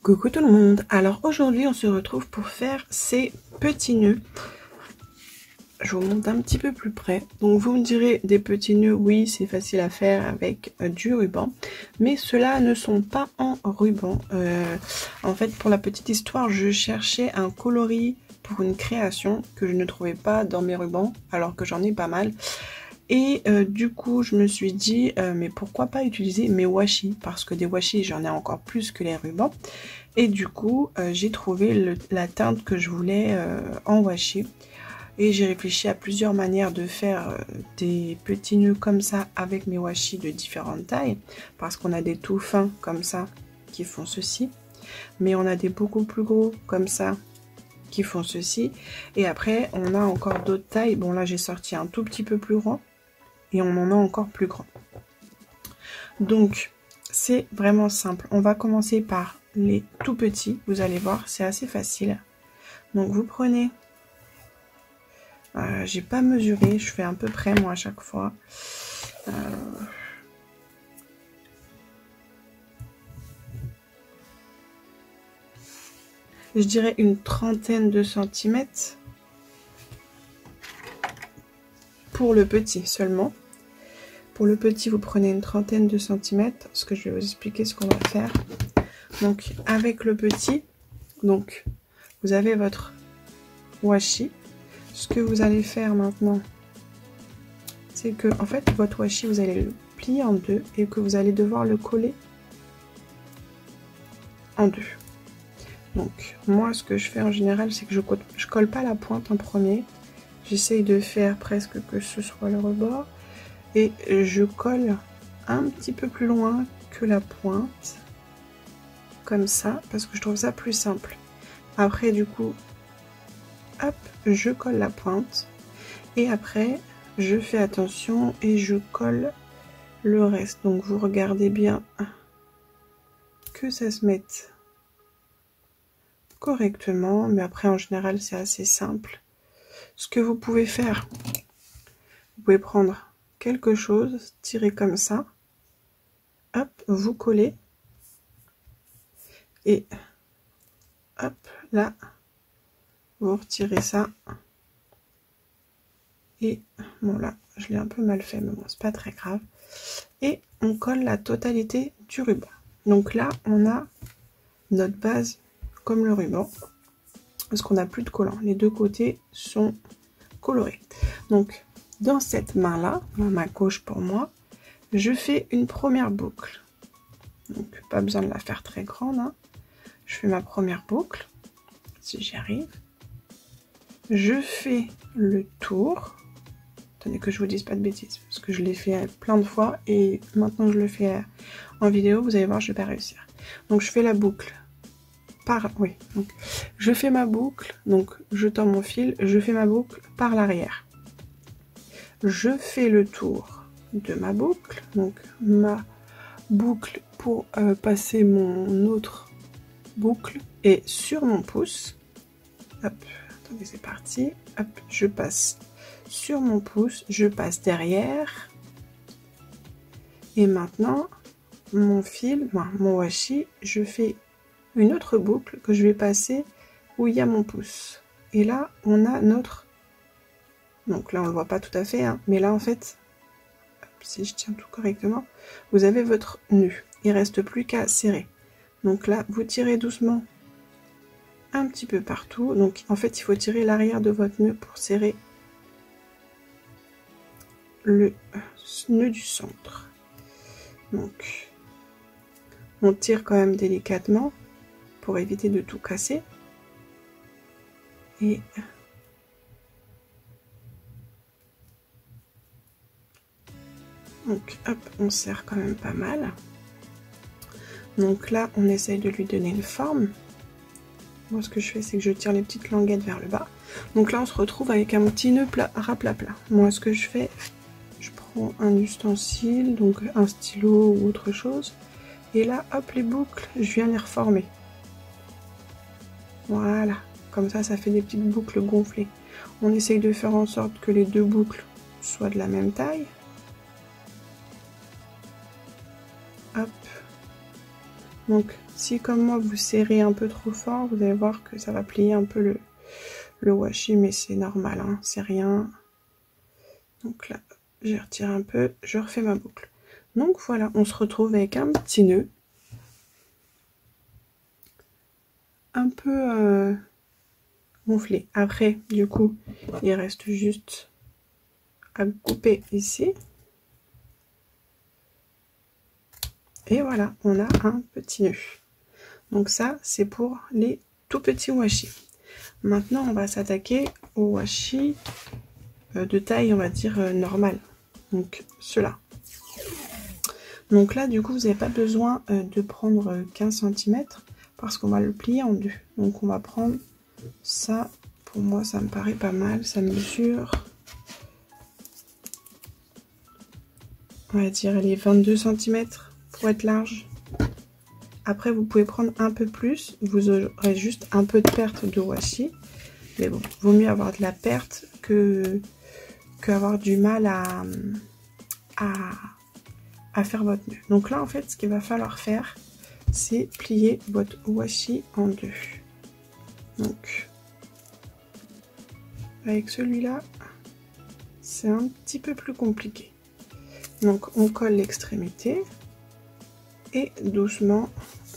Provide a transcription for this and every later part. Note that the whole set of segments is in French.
Coucou tout le monde, alors aujourd'hui on se retrouve pour faire ces petits nœuds. Je vous montre un petit peu plus près. Donc vous me direz des petits nœuds, oui c'est facile à faire avec du ruban. Mais ceux-là ne sont pas en ruban. En fait pour la petite histoire, je cherchais un coloris pour une création que je ne trouvais pas dans mes rubans alors que j'en ai pas mal. Et du coup je me suis dit mais pourquoi pas utiliser mes washi, parce que des washi j'en ai encore plus que les rubans. Et du coup j'ai trouvé la teinte que je voulais en washi. Et j'ai réfléchi à plusieurs manières de faire des petits nœuds comme ça avec mes washi de différentes tailles. Parce qu'on a des tout fins comme ça qui font ceci. Mais on a des beaucoup plus gros comme ça qui font ceci. Et après on a encore d'autres tailles. Bon là j'ai sorti un tout petit peu plus grand. Et on en a encore plus grand. Donc c'est vraiment simple. On va commencer par les tout petits. Vous allez voir, c'est assez facile. Donc vous prenez... j'ai pas mesuré, je fais à peu près moi à chaque fois. Je dirais une trentaine de centimètres pour le petit seulement. Pour le petit, vous prenez une trentaine de centimètres, parce que je vais vous expliquer ce qu'on va faire. Donc avec le petit, donc vous avez votre washi. Ce que vous allez faire maintenant, c'est que en fait votre washi vous allez le plier en deux et que vous allez devoir le coller en deux. Donc moi ce que je fais en général, c'est que je colle pas la pointe en premier. J'essaye de faire presque que ce soit le rebord et je colle un petit peu plus loin que la pointe, comme ça, parce que je trouve ça plus simple. Après du coup, hop, je colle la pointe et après je fais attention et je colle le reste. Donc vous regardez bien que ça se mette correctement, mais après en général c'est assez simple. Ce que vous pouvez faire, vous pouvez prendre quelque chose, tirer comme ça, hop, vous collez et hop, là vous retirez ça. Et bon là je l'ai un peu mal fait, mais bon c'est pas très grave. Et on colle la totalité du ruban. Donc là on a notre base comme le ruban, parce qu'on n'a plus de collant. Les deux côtés sont colorés. Donc dans cette main là, dans ma gauche pour moi, je fais une première boucle. Donc pas besoin de la faire très grande, hein. Je fais ma première boucle, si j'y arrive. Je fais le tour. Attendez que je vous dise pas de bêtises, parce que je l'ai fait plein de fois et maintenant que je le fais en vidéo, vous allez voir, je vais pas réussir. Donc je fais la boucle par... Oui, donc je fais ma boucle, donc je tends mon fil, je fais ma boucle par l'arrière. Je fais le tour de ma boucle, donc ma boucle pour passer mon autre boucle et sur mon pouce. Hop, attendez, c'est parti. Hop, je passe sur mon pouce, je passe derrière. Et maintenant, mon fil, mon washi, je fais une autre boucle que je vais passer où il y a mon pouce. Et là, on a notre... Donc là, on ne le voit pas tout à fait, hein, mais là, en fait, si je tiens tout correctement, vous avez votre nœud. Il ne reste plus qu'à serrer. Donc là, vous tirez doucement un petit peu partout. Donc en fait, il faut tirer l'arrière de votre nœud pour serrer le nœud du centre. Donc on tire quand même délicatement pour éviter de tout casser. Et donc hop, on serre quand même pas mal. Donc là, on essaye de lui donner une forme. Moi, ce que je fais, c'est que je tire les petites languettes vers le bas. Donc là, on se retrouve avec un petit nœud raplat. Moi, ce que je fais, je prends un ustensile, donc un stylo ou autre chose. Et là, hop, les boucles, je viens les reformer. Voilà, comme ça, ça fait des petites boucles gonflées. On essaye de faire en sorte que les deux boucles soient de la même taille. Hop. Donc, Si comme moi vous serrez un peu trop fort, vous allez voir que ça va plier un peu le washi, mais c'est normal, hein, c'est rien. Donc là, je retire un peu, je refais ma boucle. Donc voilà, on se retrouve avec un petit nœud. Un peu gonflé. Après, du coup, il reste juste à couper ici. Et voilà, on a un petit nœud. Donc ça, c'est pour les tout petits washi. Maintenant, on va s'attaquer aux washi de taille, on va dire, normale. Donc ceux-là. Donc là, du coup, vous n'avez pas besoin de prendre 15 cm parce qu'on va le plier en deux. Donc on va prendre ça. Pour moi, ça me paraît pas mal. Ça mesure, on va dire, les 22 cm pour être large. Après, vous pouvez prendre un peu plus. Vous aurez juste un peu de perte de washi. Mais bon, vaut mieux avoir de la perte que avoir du mal à faire votre nœud. Donc là, en fait, ce qu'il va falloir faire, c'est plier votre washi en deux. Donc, avec celui-là, c'est un petit peu plus compliqué. Donc, on colle l'extrémité et doucement,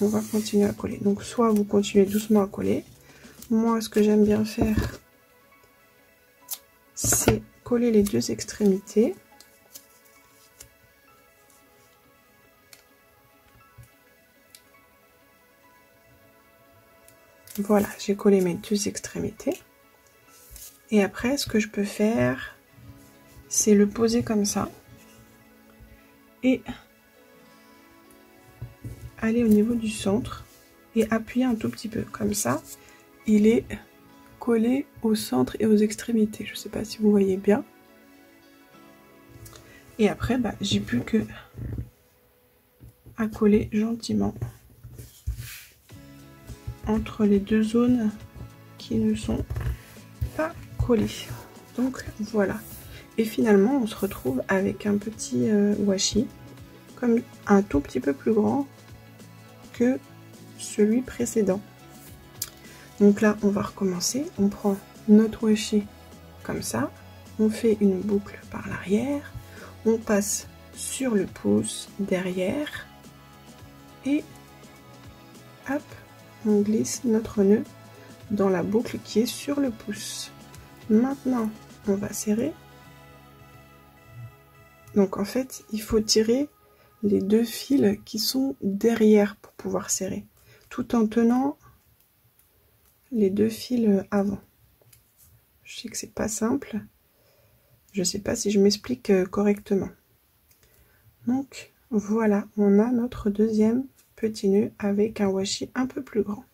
on va continuer à coller. Donc, soit vous continuez doucement à coller. Moi, ce que j'aime bien faire, c'est coller les deux extrémités. Voilà, j'ai collé mes deux extrémités. Et après, ce que je peux faire, c'est le poser comme ça. Et aller au niveau du centre. Et appuyer un tout petit peu. Comme ça, il est collé au centre et aux extrémités. Je ne sais pas si vous voyez bien. Et après, bah, j'ai plus que à coller gentiment entre les deux zones qui ne sont pas collées. Donc voilà. Et finalement, on se retrouve avec un petit washi, comme un tout petit peu plus grand que celui précédent. Donc là, on va recommencer. On prend notre washi comme ça. On fait une boucle par l'arrière. On passe sur le pouce derrière. Et hop, on glisse notre nœud dans la boucle qui est sur le pouce. Maintenant, on va serrer. Donc en fait, il faut tirer les deux fils qui sont derrière pour pouvoir serrer, tout en tenant les deux fils avant. Je sais que c'est pas simple. Je sais pas si je m'explique correctement. Donc voilà, on a notre deuxième petit nœud avec un washi un peu plus grand.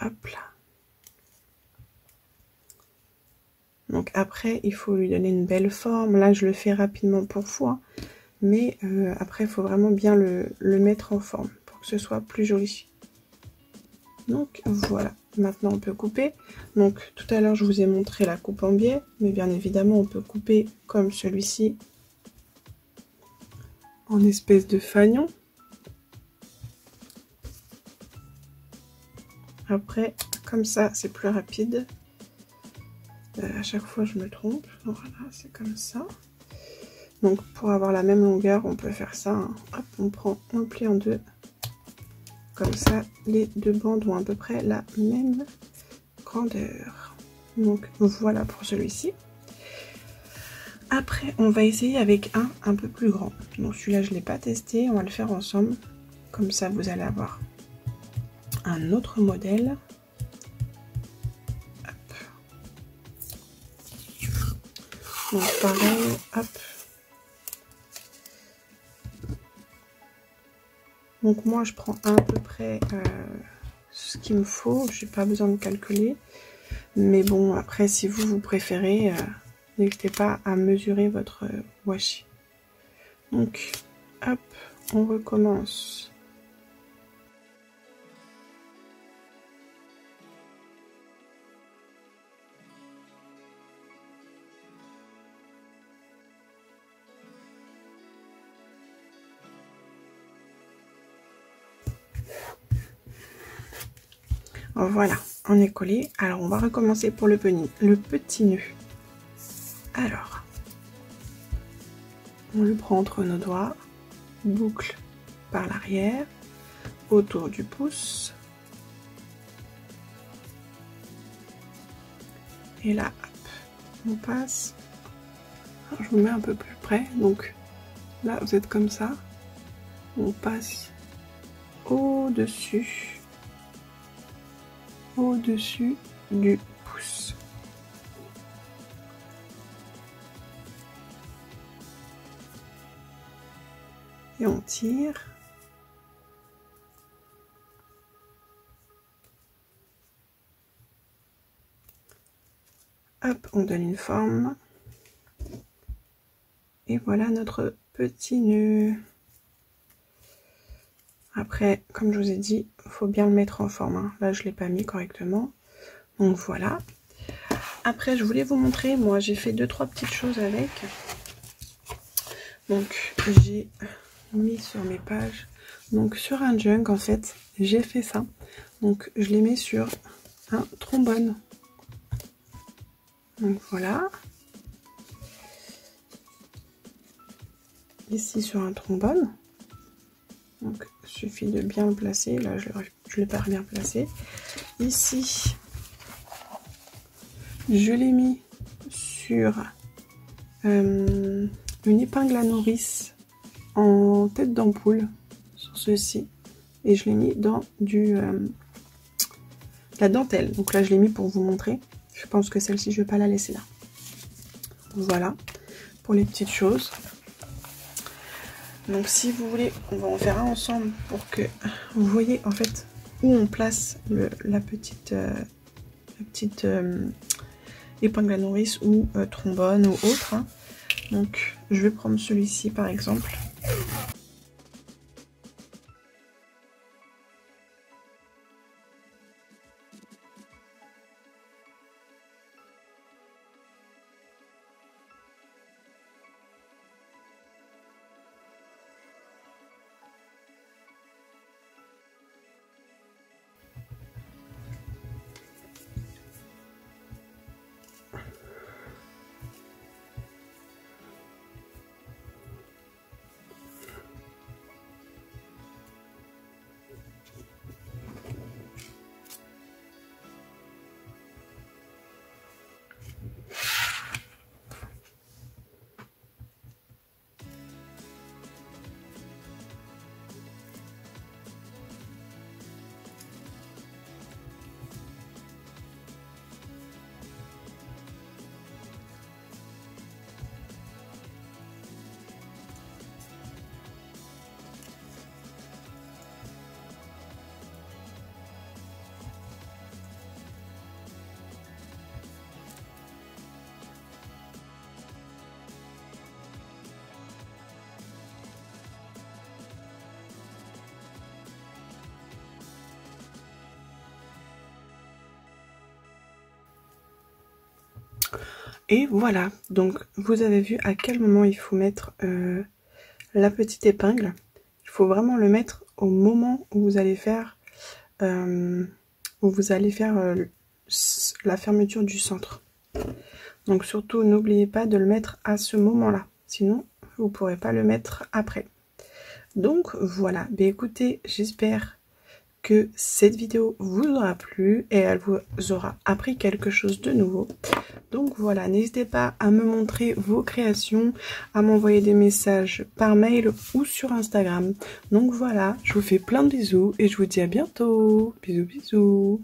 Hop là. Donc après, il faut lui donner une belle forme. Là, je le fais rapidement pour vous, hein. Mais après, il faut vraiment bien le mettre en forme pour que ce soit plus joli. Donc voilà, maintenant on peut couper. Donc tout à l'heure, je vous ai montré la coupe en biais, mais bien évidemment, on peut couper comme celui-ci, en espèce de fanion. Après, comme ça, c'est plus rapide. À chaque fois, je me trompe. Voilà, c'est comme ça. Donc, pour avoir la même longueur, on peut faire ça, hein. Hop, on le plie en deux. Comme ça, les deux bandes ont à peu près la même grandeur. Donc, voilà pour celui-ci. Après, on va essayer avec un peu plus grand. Donc, celui-là, je ne l'ai pas testé. On va le faire ensemble. Comme ça, vous allez avoir un autre modèle. Donc pareil, hop. Donc moi je prends à peu près ce qu'il me faut, je n'ai pas besoin de calculer. Mais bon, après si vous préférez, n'hésitez pas à mesurer votre washi. Donc hop, on recommence. Voilà, on est collé. Alors on va recommencer pour le petit nœud. Alors, on le prend entre nos doigts, boucle par l'arrière, autour du pouce. Et là, hop, on passe. Alors, je vous mets un peu plus près. Donc là, vous êtes comme ça. On passe au-dessus du pouce. Et on tire. Hop, on donne une forme. Et voilà notre petit nœud. Après, comme je vous ai dit, il faut bien le mettre en forme, hein. Là, je ne l'ai pas mis correctement. Donc voilà. Après, je voulais vous montrer, moi, j'ai fait 2-3 petites choses avec. Donc, j'ai mis sur mes pages, donc sur un junk, en fait, j'ai fait ça. Donc, je les mets sur un trombone. Donc voilà. Ici, sur un trombone. Donc, il suffit de bien le placer. Là, je ne l'ai pas bien placé. Ici, je l'ai mis sur une épingle à nourrice en tête d'ampoule, sur ceci. Et je l'ai mis dans la dentelle. Donc là, je l'ai mis pour vous montrer. Je pense que celle-ci, je ne vais pas la laisser là. Voilà, pour les petites choses. Donc si vous voulez, on va en faire un ensemble pour que vous voyez en fait où on place la petite épingle à nourrice ou trombone ou autre. Hein. Donc je vais prendre celui-ci par exemple. Et voilà, donc vous avez vu à quel moment il faut mettre la petite épingle. Il faut vraiment le mettre au moment où vous allez faire, la fermeture du centre. Donc surtout, n'oubliez pas de le mettre à ce moment-là, sinon vous ne pourrez pas le mettre après. Donc voilà, ben écoutez, j'espère que cette vidéo vous aura plu et elle vous aura appris quelque chose de nouveau. Donc voilà, n'hésitez pas à me montrer vos créations, à m'envoyer des messages par mail ou sur Instagram. Donc voilà, je vous fais plein de bisous et je vous dis à bientôt. Bisous bisous.